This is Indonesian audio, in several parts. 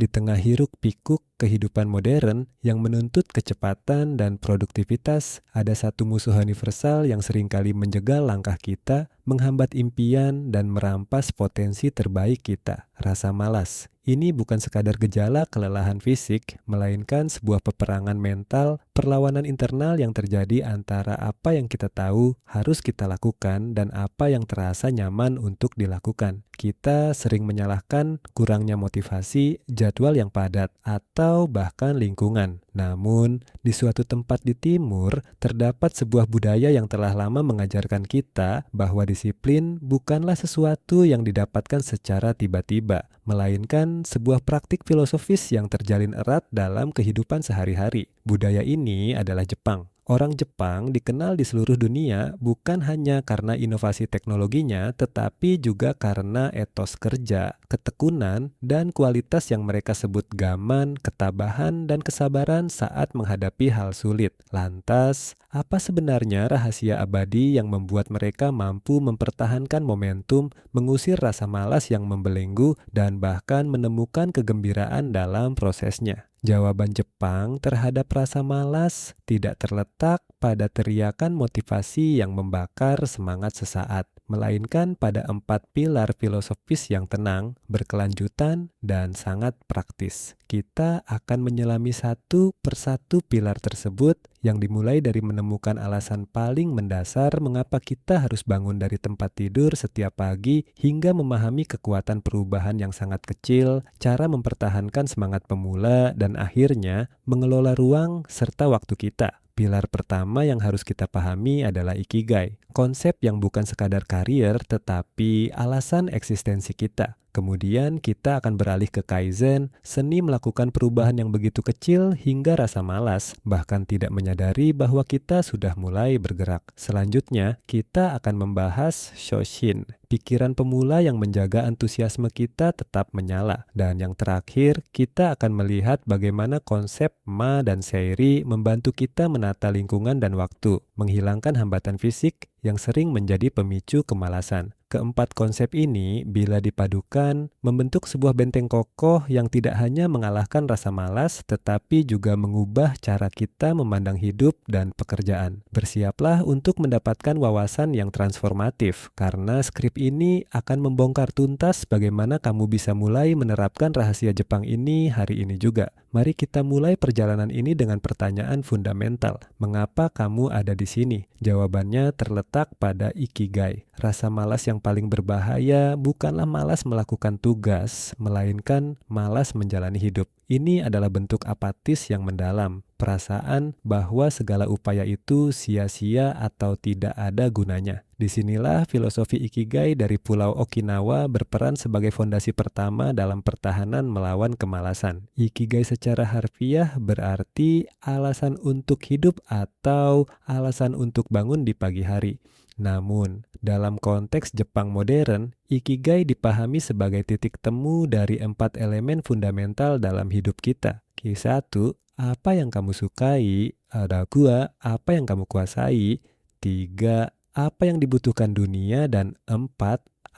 Di tengah hiruk-pikuk kehidupan modern yang menuntut kecepatan dan produktivitas, ada satu musuh universal yang seringkali menjegal langkah kita, menghambat impian, dan merampas potensi terbaik kita, rasa malas. Ini bukan sekadar gejala kelelahan fisik, melainkan sebuah peperangan mental, perlawanan internal yang terjadi antara apa yang kita tahu harus kita lakukan dan apa yang terasa nyaman untuk dilakukan. Kita sering menyalahkan kurangnya motivasi, jadwal yang padat, atau bahkan lingkungan. Namun, di suatu tempat di timur, terdapat sebuah budaya yang telah lama mengajarkan kita bahwa disiplin bukanlah sesuatu yang didapatkan secara tiba-tiba, melainkan sebuah praktik filosofis yang terjalin erat dalam kehidupan sehari-hari. Budaya ini adalah Jepang. Orang Jepang dikenal di seluruh dunia bukan hanya karena inovasi teknologinya, tetapi juga karena etos kerja, ketekunan, dan kualitas yang mereka sebut gaman, ketabahan, dan kesabaran saat menghadapi hal sulit. Lantas, apa sebenarnya rahasia abadi yang membuat mereka mampu mempertahankan momentum, mengusir rasa malas yang membelenggu, dan bahkan menemukan kegembiraan dalam prosesnya? Jawaban Jepang terhadap rasa malas tidak terletak pada teriakan motivasi yang membakar semangat sesaat, melainkan pada 4 pilar filosofis yang tenang, berkelanjutan, dan sangat praktis. Kita akan menyelami satu persatu pilar tersebut yang dimulai dari menemukan alasan paling mendasar mengapa kita harus bangun dari tempat tidur setiap pagi hingga memahami kekuatan perubahan yang sangat kecil, cara mempertahankan semangat pemula, dan akhirnya mengelola ruang serta waktu kita. Pilar pertama yang harus kita pahami adalah Ikigai, konsep yang bukan sekadar karier tetapi alasan eksistensi kita. Kemudian kita akan beralih ke Kaizen, seni melakukan perubahan yang begitu kecil hingga rasa malas, bahkan tidak menyadari bahwa kita sudah mulai bergerak. Selanjutnya, kita akan membahas Shoshin, pikiran pemula yang menjaga antusiasme kita tetap menyala. Dan yang terakhir, kita akan melihat bagaimana konsep Ma dan Seiri membantu kita menata lingkungan dan waktu, menghilangkan hambatan fisik yang sering menjadi pemicu kemalasan. Keempat konsep ini, bila dipadukan, membentuk sebuah benteng kokoh yang tidak hanya mengalahkan rasa malas, tetapi juga mengubah cara kita memandang hidup dan pekerjaan. Bersiaplah untuk mendapatkan wawasan yang transformatif, karena skrip ini akan membongkar tuntas bagaimana kamu bisa mulai menerapkan rahasia Jepang ini hari ini juga. Mari kita mulai perjalanan ini dengan pertanyaan fundamental. Mengapa kamu ada di sini? Jawabannya terletak pada Ikigai. Rasa malas yang paling berbahaya bukanlah malas melakukan tugas, melainkan malas menjalani hidup. Ini adalah bentuk apatis yang mendalam, perasaan bahwa segala upaya itu sia-sia atau tidak ada gunanya. Disinilah filosofi Ikigai dari Pulau Okinawa berperan sebagai fondasi pertama dalam pertahanan melawan kemalasan. Ikigai secara harfiah berarti alasan untuk hidup atau alasan untuk bangun di pagi hari. Namun, dalam konteks Jepang modern, Ikigai dipahami sebagai titik temu dari 4 elemen fundamental dalam hidup kita. Q1, apa yang kamu sukai? 2, apa yang kamu kuasai? 3, apa yang dibutuhkan dunia? Dan 4,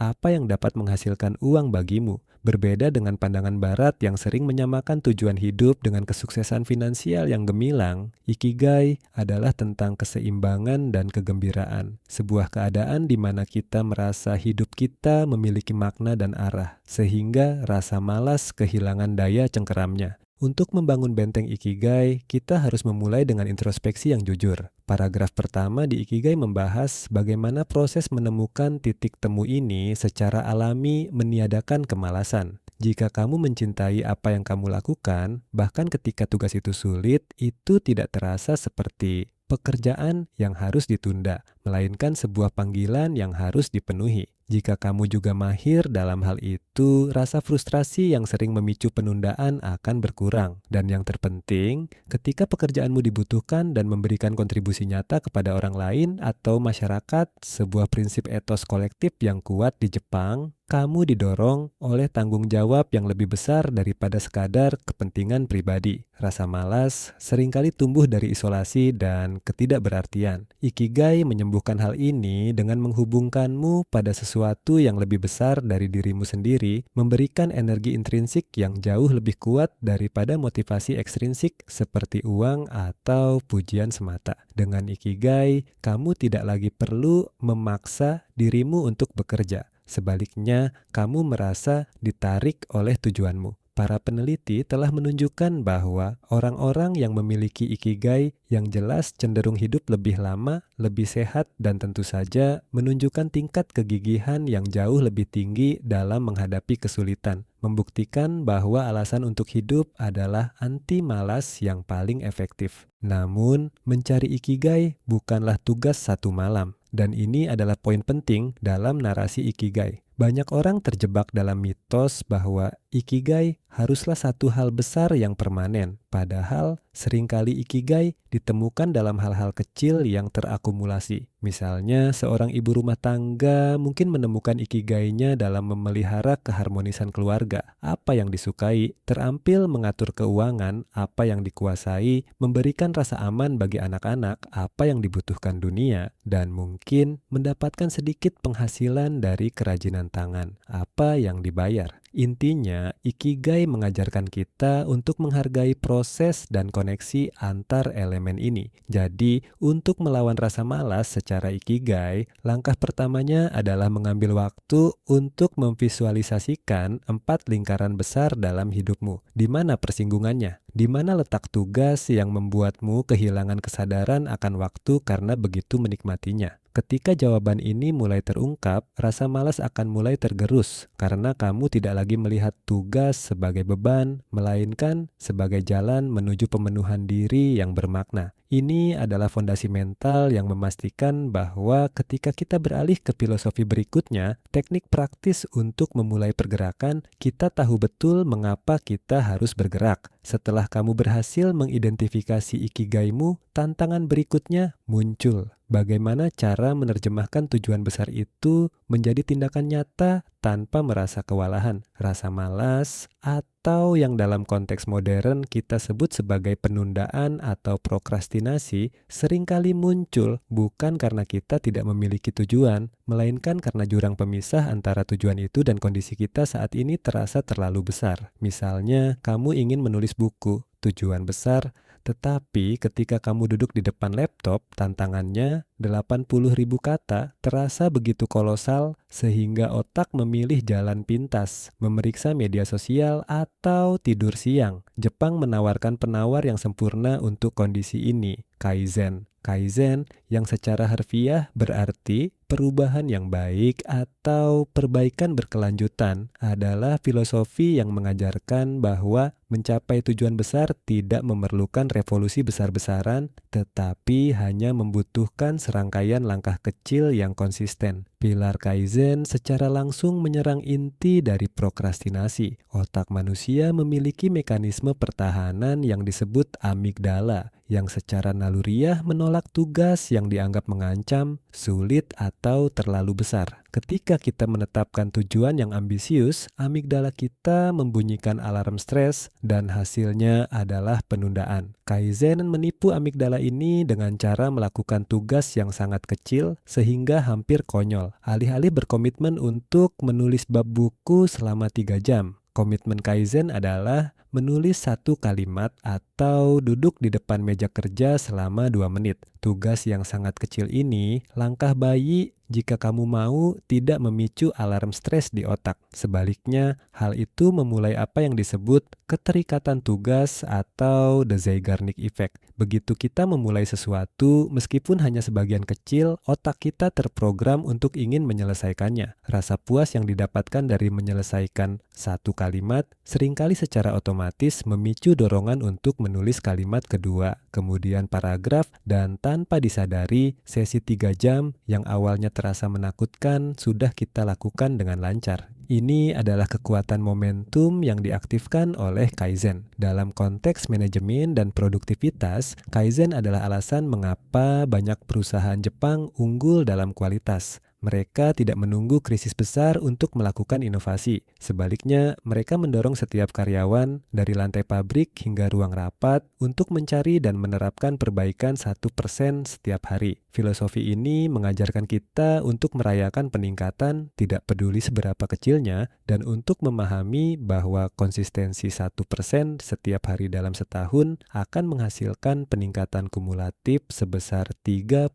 apa yang dapat menghasilkan uang bagimu? Berbeda dengan pandangan barat yang sering menyamakan tujuan hidup dengan kesuksesan finansial yang gemilang, Ikigai adalah tentang keseimbangan dan kegembiraan. Sebuah keadaan di mana kita merasa hidup kita memiliki makna dan arah, sehingga rasa malas kehilangan daya cengkeramnya. Untuk membangun benteng Ikigai, kita harus memulai dengan introspeksi yang jujur. Paragraf pertama di Ikigai membahas bagaimana proses menemukan titik temu ini secara alami meniadakan kemalasan. Jika kamu mencintai apa yang kamu lakukan, bahkan ketika tugas itu sulit, itu tidak terasa seperti pekerjaan yang harus ditunda, melainkan sebuah panggilan yang harus dipenuhi. Jika kamu juga mahir dalam hal itu, rasa frustrasi yang sering memicu penundaan akan berkurang. Dan yang terpenting, ketika pekerjaanmu dibutuhkan dan memberikan kontribusi nyata kepada orang lain atau masyarakat, sebuah prinsip etos kolektif yang kuat di Jepang, kamu didorong oleh tanggung jawab yang lebih besar daripada sekadar kepentingan pribadi. Rasa malas seringkali tumbuh dari isolasi dan ketidakberartian. Ikigai menyembuhkan hal ini dengan menghubungkanmu pada sesuatu yang lebih besar dari dirimu sendiri, memberikan energi intrinsik yang jauh lebih kuat daripada motivasi ekstrinsik seperti uang atau pujian semata. Dengan ikigai, kamu tidak lagi perlu memaksa dirimu untuk bekerja. Sebaliknya, kamu merasa ditarik oleh tujuanmu. Para peneliti telah menunjukkan bahwa orang-orang yang memiliki ikigai yang jelas cenderung hidup lebih lama, lebih sehat, dan tentu saja menunjukkan tingkat kegigihan yang jauh lebih tinggi dalam menghadapi kesulitan, membuktikan bahwa alasan untuk hidup adalah anti malas yang paling efektif. Namun, mencari ikigai bukanlah tugas satu malam, dan ini adalah poin penting dalam narasi ikigai. Banyak orang terjebak dalam mitos bahwa ikigai haruslah satu hal besar yang permanen. Padahal seringkali ikigai ditemukan dalam hal-hal kecil yang terakumulasi. Misalnya, seorang ibu rumah tangga mungkin menemukan ikigainya dalam memelihara keharmonisan keluarga, apa yang disukai, terampil mengatur keuangan, apa yang dikuasai, memberikan rasa aman bagi anak-anak, apa yang dibutuhkan dunia, dan mungkin mendapatkan sedikit penghasilan dari kerajinan tangan, apa yang dibayar. Intinya, ikigai mengajarkan kita untuk menghargai proses dan koneksi antar elemen ini. Jadi, untuk melawan rasa malas secara ikigai, langkah pertamanya adalah mengambil waktu untuk memvisualisasikan 4 lingkaran besar dalam hidupmu. Di mana persinggungannya? Di mana letak tugas yang membuatmu kehilangan kesadaran akan waktu karena begitu menikmatinya? Ketika jawaban ini mulai terungkap, rasa malas akan mulai tergerus karena kamu tidak lagi melihat tugas sebagai beban, melainkan sebagai jalan menuju pemenuhan diri yang bermakna. Ini adalah fondasi mental yang memastikan bahwa ketika kita beralih ke filosofi berikutnya, teknik praktis untuk memulai pergerakan, kita tahu betul mengapa kita harus bergerak. Setelah kamu berhasil mengidentifikasi ikigaimu, tantangan berikutnya muncul. Bagaimana cara menerjemahkan tujuan besar itu menjadi tindakan nyata tanpa merasa kewalahan, rasa malas, atau yang dalam konteks modern kita sebut sebagai penundaan atau prokrastinasi, seringkali muncul bukan karena kita tidak memiliki tujuan, melainkan karena jurang pemisah antara tujuan itu dan kondisi kita saat ini terasa terlalu besar. Misalnya, kamu ingin menulis buku, tujuan besar, tetapi ketika kamu duduk di depan laptop, tantangannya 80.000 kata terasa begitu kolosal sehingga otak memilih jalan pintas, memeriksa media sosial atau tidur siang. Jepang menawarkan penawar yang sempurna untuk kondisi ini, Kaizen. Kaizen yang secara harfiah berarti perubahan yang baik atau perbaikan berkelanjutan adalah filosofi yang mengajarkan bahwa mencapai tujuan besar tidak memerlukan revolusi besar-besaran, tetapi hanya membutuhkan serangkaian langkah kecil yang konsisten. Pilar Kaizen secara langsung menyerang inti dari prokrastinasi. Otak manusia memiliki mekanisme pertahanan yang disebut amigdala, yang secara naluriah menolak tugas yang dianggap mengancam, sulit, atau terlalu besar. Ketika kita menetapkan tujuan yang ambisius, amigdala kita membunyikan alarm stres dan hasilnya adalah penundaan. Kaizen menipu amigdala ini dengan cara melakukan tugas yang sangat kecil sehingga hampir konyol. Alih-alih berkomitmen untuk menulis bab buku selama 3 jam. Komitmen Kaizen adalah menulis 1 kalimat atau duduk di depan meja kerja selama 2 menit. Tugas yang sangat kecil ini, langkah bayi jika kamu mau tidak memicu alarm stres di otak. Sebaliknya, hal itu memulai apa yang disebut keterikatan tugas atau the Zeigarnik Effect. Begitu kita memulai sesuatu, meskipun hanya sebagian kecil, otak kita terprogram untuk ingin menyelesaikannya. Rasa puas yang didapatkan dari menyelesaikan 1 kalimat seringkali secara otomatis memicu dorongan untuk menulis kalimat kedua, kemudian paragraf, dan tanpa disadari, sesi 3 jam yang awalnya terasa menakutkan sudah kita lakukan dengan lancar. Ini adalah kekuatan momentum yang diaktifkan oleh Kaizen. Dalam konteks manajemen dan produktivitas, Kaizen adalah alasan mengapa banyak perusahaan Jepang unggul dalam kualitas. Mereka tidak menunggu krisis besar untuk melakukan inovasi. Sebaliknya, mereka mendorong setiap karyawan dari lantai pabrik hingga ruang rapat untuk mencari dan menerapkan perbaikan 1% setiap hari. Filosofi ini mengajarkan kita untuk merayakan peningkatan tidak peduli seberapa kecilnya dan untuk memahami bahwa konsistensi 1% setiap hari dalam setahun akan menghasilkan peningkatan kumulatif sebesar 37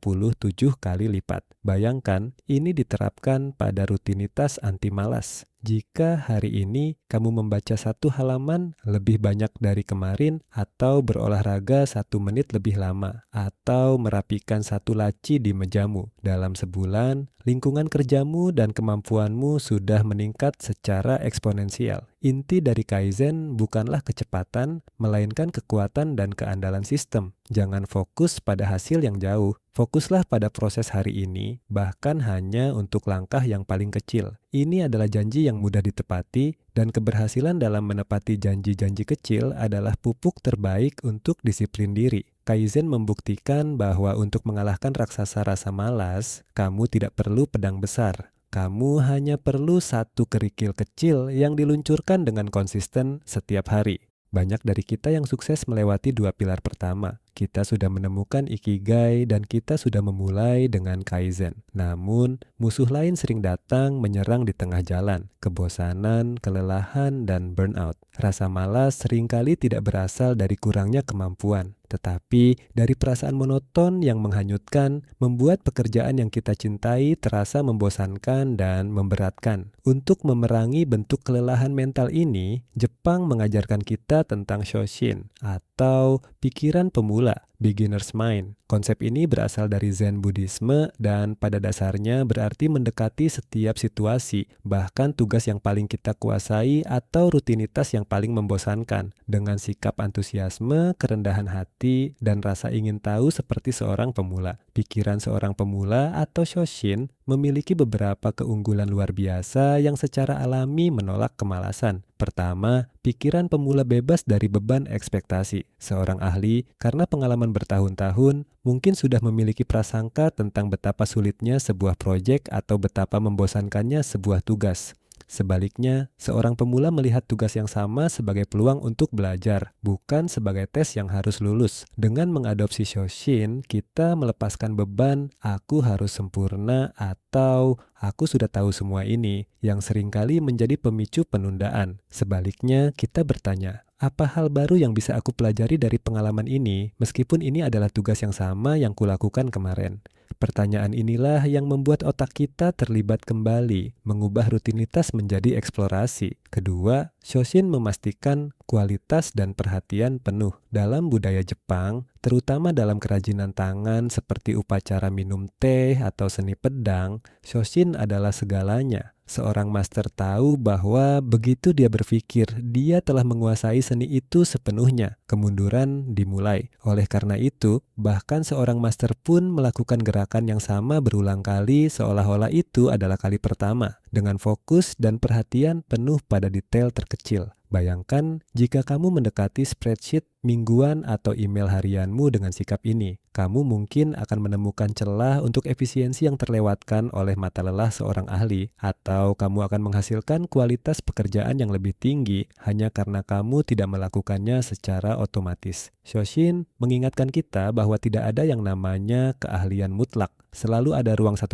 kali lipat. Bayangkan, ini diterapkan pada rutinitas anti malas. Jika hari ini kamu membaca 1 halaman lebih banyak dari kemarin, atau berolahraga 1 menit lebih lama, atau merapikan 1 laci di mejamu, dalam sebulan, lingkungan kerjamu dan kemampuanmu sudah meningkat secara eksponensial. Inti dari Kaizen bukanlah kecepatan, melainkan kekuatan dan keandalan sistem. Jangan fokus pada hasil yang jauh. Fokuslah pada proses hari ini, bahkan hanya untuk langkah yang paling kecil. Ini adalah janji yang mudah ditepati, dan keberhasilan dalam menepati janji-janji kecil adalah pupuk terbaik untuk disiplin diri. Kaizen membuktikan bahwa untuk mengalahkan raksasa rasa malas, kamu tidak perlu pedang besar. Kamu hanya perlu 1 kerikil kecil yang diluncurkan dengan konsisten setiap hari. Banyak dari kita yang sukses melewati 2 pilar pertama. Kita sudah menemukan ikigai dan kita sudah memulai dengan Kaizen. Namun, musuh lain sering datang menyerang di tengah jalan. Kebosanan, kelelahan, dan burnout. Rasa malas seringkali tidak berasal dari kurangnya kemampuan, tetapi dari perasaan monoton yang menghanyutkan, membuat pekerjaan yang kita cintai terasa membosankan dan memberatkan. Untuk memerangi bentuk kelelahan mental ini, Jepang mengajarkan kita tentang Shoshin atau pikiran pemula, beginner's mind. Konsep ini berasal dari Zen Buddhisme dan pada dasarnya berarti mendekati setiap situasi, bahkan tugas yang paling kita kuasai atau rutinitas yang paling membosankan, dengan sikap antusiasme, kerendahan hati, dan rasa ingin tahu seperti seorang pemula. Pikiran seorang pemula atau Shoshin memiliki beberapa keunggulan luar biasa yang secara alami menolak kemalasan. Pertama, pikiran pemula bebas dari beban ekspektasi. Seorang ahli, karena pengalaman bertahun-tahun, mungkin sudah memiliki prasangka tentang betapa sulitnya sebuah proyek atau betapa membosankannya sebuah tugas. Sebaliknya, seorang pemula melihat tugas yang sama sebagai peluang untuk belajar, bukan sebagai tes yang harus lulus. Dengan mengadopsi Shoshin, kita melepaskan beban "aku harus sempurna" atau "aku sudah tahu semua ini" yang seringkali menjadi pemicu penundaan. Sebaliknya, kita bertanya, apa hal baru yang bisa aku pelajari dari pengalaman ini, meskipun ini adalah tugas yang sama yang kulakukan kemarin? Pertanyaan inilah yang membuat otak kita terlibat kembali, mengubah rutinitas menjadi eksplorasi. Kedua, Shoshin memastikan kualitas dan perhatian penuh. Dalam budaya Jepang, terutama dalam kerajinan tangan seperti upacara minum teh atau seni pedang, Shoshin adalah segalanya. Seorang master tahu bahwa begitu dia berpikir, dia telah menguasai seni itu sepenuhnya. Kemunduran dimulai. Oleh karena itu, bahkan seorang master pun melakukan gerakan yang sama berulang kali seolah-olah itu adalah kali pertama, dengan fokus dan perhatian penuh pada detail terkecil. Bayangkan jika kamu mendekati spreadsheet mingguan atau email harianmu dengan sikap ini. Kamu mungkin akan menemukan celah untuk efisiensi yang terlewatkan oleh mata lelah seorang ahli, atau kamu akan menghasilkan kualitas pekerjaan yang lebih tinggi hanya karena kamu tidak melakukannya secara otomatis. Shoshin mengingatkan kita bahwa tidak ada yang namanya keahlian mutlak. Selalu ada ruang 1%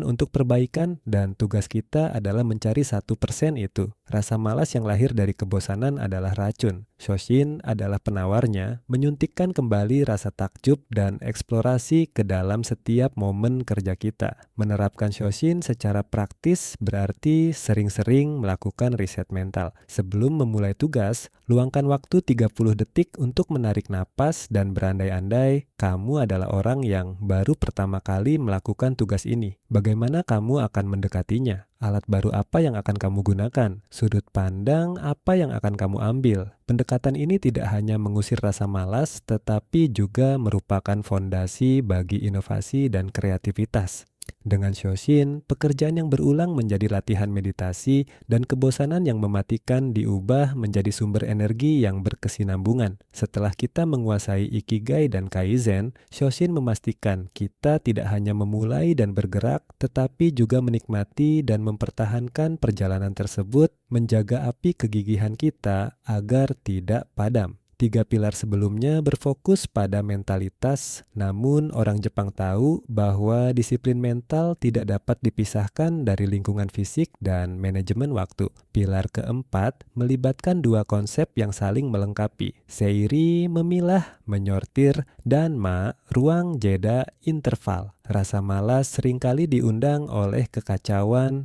untuk perbaikan dan tugas kita adalah mencari 1% itu. Rasa malas yang lahir dari kebosanan adalah racun. Shoshin adalah penawarnya, menyuntikkan kembali rasa takjub dan eksplorasi ke dalam setiap momen kerja kita. Menerapkan Shoshin secara praktis berarti sering-sering melakukan riset mental. Sebelum memulai tugas, luangkan waktu 30 detik untuk menarik napas dan berandai-andai kamu adalah orang yang baru pertama kali melakukan tugas ini. Bagaimana kamu akan mendekatinya? Alat baru apa yang akan kamu gunakan? Sudut pandang apa yang akan kamu ambil? Pendekatan ini tidak hanya mengusir rasa malas, tetapi juga merupakan fondasi bagi inovasi dan kreativitas. Dengan Shoshin, pekerjaan yang berulang menjadi latihan meditasi dan kebosanan yang mematikan diubah menjadi sumber energi yang berkesinambungan. Setelah kita menguasai Ikigai dan Kaizen, Shoshin memastikan kita tidak hanya memulai dan bergerak, tetapi juga menikmati dan mempertahankan perjalanan tersebut, menjaga api kegigihan kita agar tidak padam. Tiga pilar sebelumnya berfokus pada mentalitas, namun orang Jepang tahu bahwa disiplin mental tidak dapat dipisahkan dari lingkungan fisik dan manajemen waktu. Pilar keempat melibatkan dua konsep yang saling melengkapi. Seiri memilah, menyortir, dan Ma ruang jeda interval. Rasa malas seringkali diundang oleh kekacauan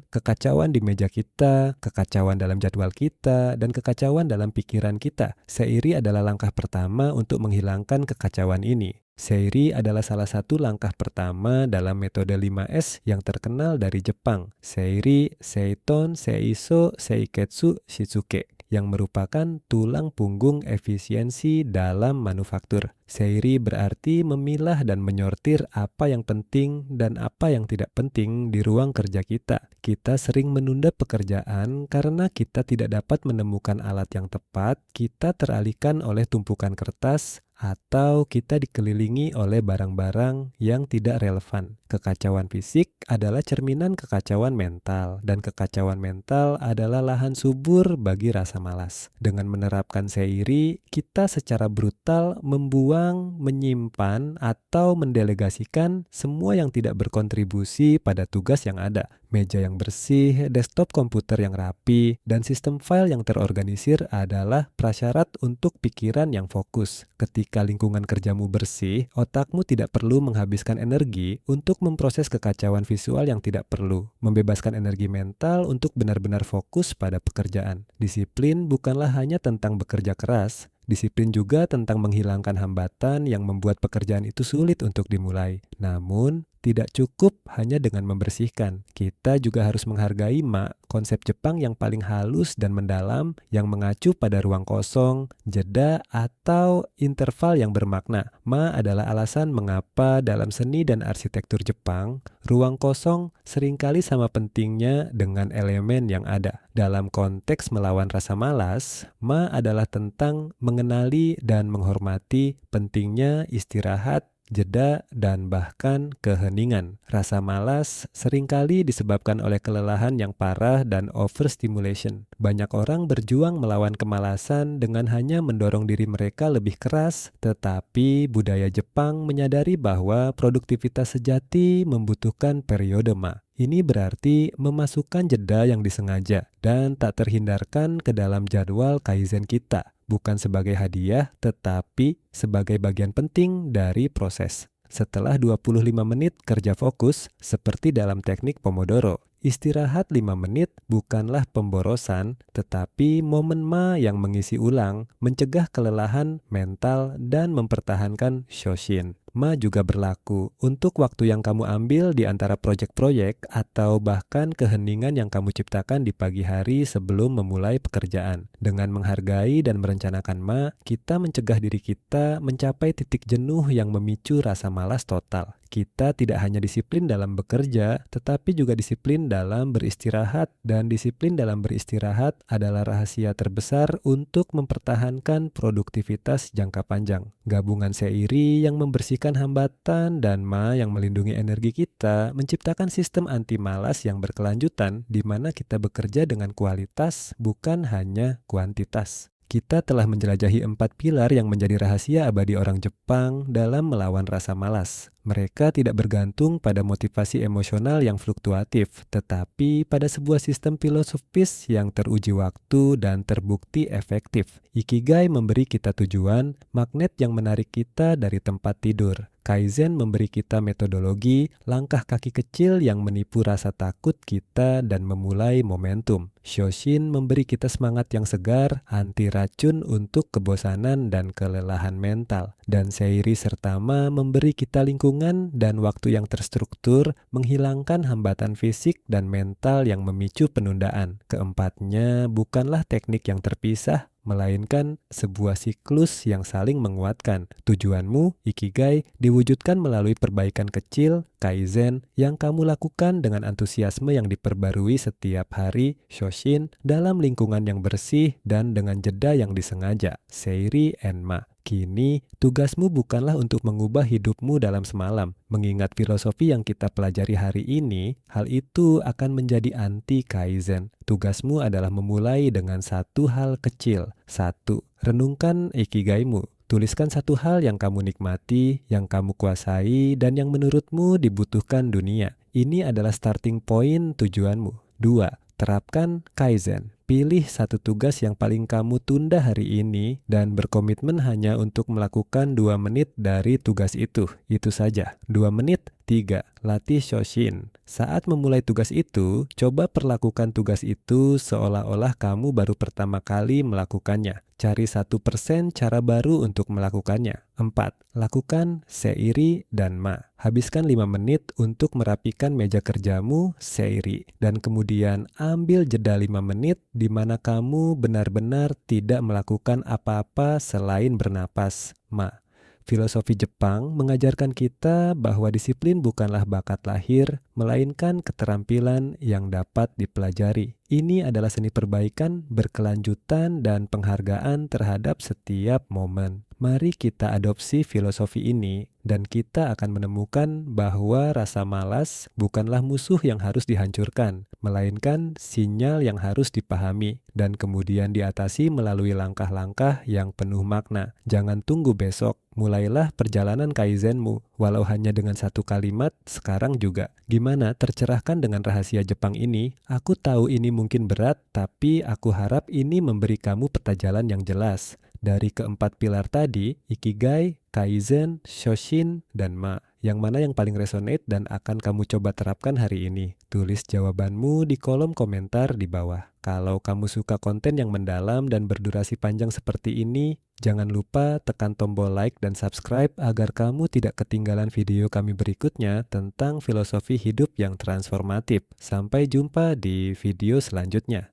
di meja kita, kekacauan dalam jadwal kita, dan kekacauan dalam pikiran kita. Seiri adalah langkah pertama untuk menghilangkan kekacauan ini. Seiri adalah salah satu langkah pertama dalam metode 5S yang terkenal dari Jepang. Seiri, Seiton, Seiso, Seiketsu, Shizuke, yang merupakan tulang punggung efisiensi dalam manufaktur. Seiri berarti memilah dan menyortir apa yang penting dan apa yang tidak penting di ruang kerja kita. Kita sering menunda pekerjaan karena kita tidak dapat menemukan alat yang tepat, kita teralihkan oleh tumpukan kertas, atau kita dikelilingi oleh barang-barang yang tidak relevan. Kekacauan fisik adalah cerminan kekacauan mental, dan kekacauan mental adalah lahan subur bagi rasa malas. Dengan menerapkan seiri, kita secara brutal membuang, menyimpan, atau mendelegasikan semua yang tidak berkontribusi pada tugas yang ada. Meja yang bersih, desktop komputer yang rapi, dan sistem file yang terorganisir adalah prasyarat untuk pikiran yang fokus. Ketika lingkungan kerjamu bersih, otakmu tidak perlu menghabiskan energi untuk memproses kekacauan visual yang tidak perlu, membebaskan energi mental untuk benar-benar fokus pada pekerjaan. Disiplin bukanlah hanya tentang bekerja keras, disiplin juga tentang menghilangkan hambatan yang membuat pekerjaan itu sulit untuk dimulai. Namun, tidak cukup hanya dengan membersihkan. Kita juga harus menghargai konsep Jepang yang paling halus dan mendalam, yang mengacu pada ruang kosong, jeda, atau interval yang bermakna. Adalah alasan mengapa dalam seni dan arsitektur Jepang, ruang kosong seringkali sama pentingnya dengan elemen yang ada. Dalam konteks melawan rasa malas, adalah tentang mengenali dan menghormati pentingnya istirahat, jeda, dan bahkan keheningan. Rasa malas seringkali disebabkan oleh kelelahan yang parah dan overstimulation. Banyak orang berjuang melawan kemalasan dengan hanya mendorong diri mereka lebih keras, tetapi budaya Jepang menyadari bahwa produktivitas sejati membutuhkan periode Ini berarti memasukkan jeda yang disengaja dan tak terhindarkan ke dalam jadwal kaizen kita. Bukan sebagai hadiah, tetapi sebagai bagian penting dari proses. Setelah 25 menit kerja fokus, seperti dalam teknik Pomodoro, istirahat 5 menit bukanlah pemborosan, tetapi momen yang mengisi ulang, mencegah kelelahan mental, dan mempertahankan Shoshin. Juga berlaku untuk waktu yang kamu ambil di antara proyek-proyek atau bahkan keheningan yang kamu ciptakan di pagi hari sebelum memulai pekerjaan. Dengan menghargai dan merencanakan kita mencegah diri kita mencapai titik jenuh yang memicu rasa malas total. Kita tidak hanya disiplin dalam bekerja, tetapi juga disiplin dalam beristirahat. Dan disiplin dalam beristirahat adalah rahasia terbesar untuk mempertahankan produktivitas jangka panjang. Gabungan seiri yang membersihkan hambatan dan yang melindungi energi kita menciptakan sistem anti malas yang berkelanjutan di mana kita bekerja dengan kualitas, bukan hanya kuantitas. Kita telah menjelajahi 4 pilar yang menjadi rahasia abadi orang Jepang dalam melawan rasa malas. Mereka tidak bergantung pada motivasi emosional yang fluktuatif, tetapi pada sebuah sistem filosofis yang teruji waktu dan terbukti efektif. Ikigai memberi kita tujuan, magnet yang menarik kita dari tempat tidur. Kaizen memberi kita metodologi, langkah kaki kecil yang menipu rasa takut kita dan memulai momentum. Shoshin memberi kita semangat yang segar, anti racun untuk kebosanan dan kelelahan mental. Dan Seiri serta memberi kita lingkungan dan waktu yang terstruktur, menghilangkan hambatan fisik dan mental yang memicu penundaan. Keempatnya bukanlah teknik yang terpisah, melainkan sebuah siklus yang saling menguatkan. Tujuanmu, ikigai, diwujudkan melalui perbaikan kecil, kaizen, yang kamu lakukan dengan antusiasme yang diperbarui setiap hari, shoshin, dalam lingkungan yang bersih dan dengan jeda yang disengaja, seiri enma. Kini, tugasmu bukanlah untuk mengubah hidupmu dalam semalam. Mengingat filosofi yang kita pelajari hari ini, hal itu akan menjadi anti kaizen. Tugasmu adalah memulai dengan satu hal kecil. 1. Renungkan ikigaimu. Tuliskan satu hal yang kamu nikmati, yang kamu kuasai, dan yang menurutmu dibutuhkan dunia. Ini adalah starting point tujuanmu. 2. Terapkan kaizen. Pilih satu tugas yang paling kamu tunda hari ini dan berkomitmen hanya untuk melakukan 2 menit dari tugas itu. Itu saja, 2 menit. 3. Latih shoshin. Saat memulai tugas itu, coba perlakukan tugas itu seolah-olah kamu baru pertama kali melakukannya. Cari 1% cara baru untuk melakukannya. 4. Lakukan seiri dan ma. Habiskan 5 menit untuk merapikan meja kerjamu, seiri. Dan kemudian ambil jeda 5 menit di mana kamu benar-benar tidak melakukan apa-apa selain bernapas, ma. Filosofi Jepang mengajarkan kita bahwa disiplin bukanlah bakat lahir, melainkan keterampilan yang dapat dipelajari. Ini adalah seni perbaikan, berkelanjutan, dan penghargaan terhadap setiap momen. Mari kita adopsi filosofi ini, dan kita akan menemukan bahwa rasa malas bukanlah musuh yang harus dihancurkan, melainkan sinyal yang harus dipahami, dan kemudian diatasi melalui langkah-langkah yang penuh makna. Jangan tunggu besok, mulailah perjalanan kaizenmu, walau hanya dengan satu kalimat, sekarang juga. Gimana, tercerahkan dengan rahasia Jepang ini? Aku tahu ini mungkin berat, tapi aku harap ini memberi kamu peta jalan yang jelas. Dari keempat pilar tadi, ikigai, kaizen, shoshin, dan ma. Yang mana yang paling resonate dan akan kamu coba terapkan hari ini? Tulis jawabanmu di kolom komentar di bawah. Kalau kamu suka konten yang mendalam dan berdurasi panjang seperti ini, jangan lupa tekan tombol like dan subscribe agar kamu tidak ketinggalan video kami berikutnya tentang filosofi hidup yang transformatif. Sampai jumpa di video selanjutnya.